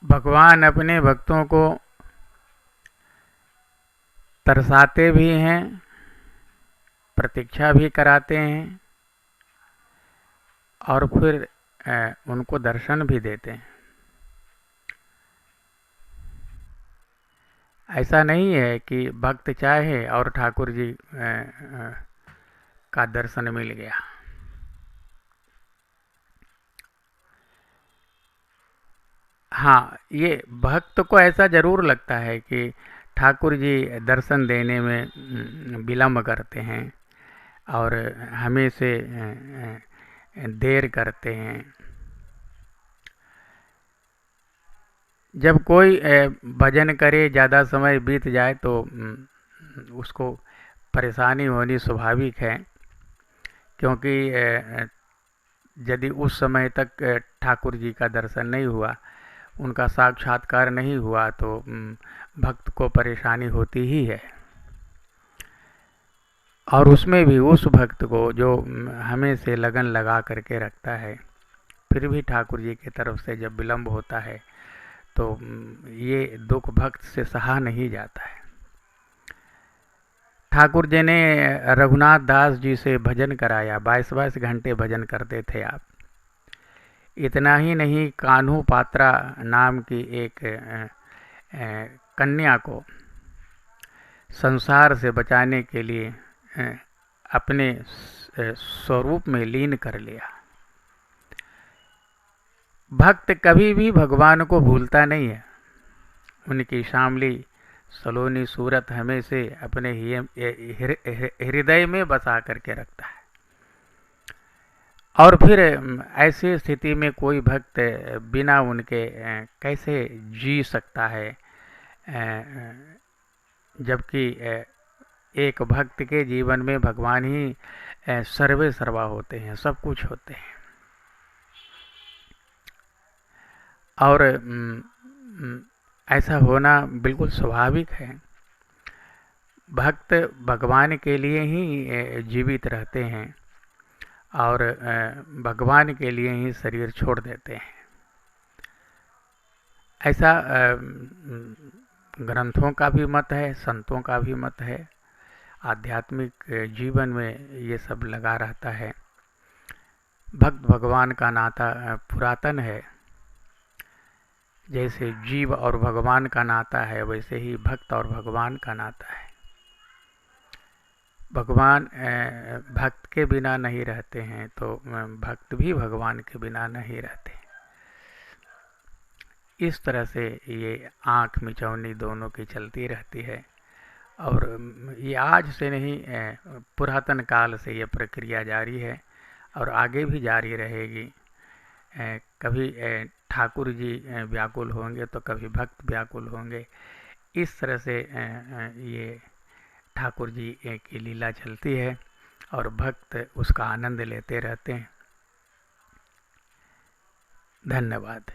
भगवान अपने भक्तों को तरसाते भी हैं, प्रतीक्षा भी कराते हैं और फिर उनको दर्शन भी देते हैं। ऐसा नहीं है कि भक्त चाहे और ठाकुर जी का दर्शन मिल गया। हाँ, ये भक्त को ऐसा जरूर लगता है कि ठाकुर जी दर्शन देने में विलम्ब करते हैं और हमें से देर करते हैं। जब कोई भजन करे, ज़्यादा समय बीत जाए तो उसको परेशानी होनी स्वाभाविक है, क्योंकि यदि उस समय तक ठाकुर जी का दर्शन नहीं हुआ, उनका साक्षात्कार नहीं हुआ, तो भक्त को परेशानी होती ही है। और उसमें भी उस भक्त को जो हमें से लगन लगा करके रखता है, फिर भी ठाकुर जी की तरफ से जब विलम्ब होता है तो ये दुख भक्त से सहा नहीं जाता है। ठाकुर जी ने रघुनाथ दास जी से भजन कराया, 22-22 घंटे भजन करते थे आप। इतना ही नहीं, कान्हू पात्रा नाम की एक कन्या को संसार से बचाने के लिए अपने स्वरूप में लीन कर लिया। भक्त कभी भी भगवान को भूलता नहीं है। उनकी शामली सलोनी सूरत हमें से अपने हृदय में बसा करके रखता है। और फिर ऐसी स्थिति में कोई भक्त बिना उनके कैसे जी सकता है, जबकि एक भक्त के जीवन में भगवान ही सर्वे सर्वा होते हैं, सब कुछ होते हैं। और ऐसा होना बिल्कुल स्वाभाविक है। भक्त भगवान के लिए ही जीवित रहते हैं और भगवान के लिए ही शरीर छोड़ देते हैं। ऐसा ग्रंथों का भी मत है, संतों का भी मत है। आध्यात्मिक जीवन में ये सब लगा रहता है। भक्त भगवान का नाता पुरातन है। जैसे जीव और भगवान का नाता है, वैसे ही भक्त और भगवान का नाता है। भगवान भक्त के बिना नहीं रहते हैं, तो भक्त भी भगवान के बिना नहीं रहते। इस तरह से ये आँख मिचौनी दोनों की चलती रहती है। और ये आज से नहीं, पुरातन काल से ये प्रक्रिया जारी है और आगे भी जारी रहेगी। कभी ठाकुर जी व्याकुल होंगे तो कभी भक्त व्याकुल होंगे। इस तरह से ये ठाकुर जी की लीला चलती है और भक्त उसका आनंद लेते रहते हैं। धन्यवाद।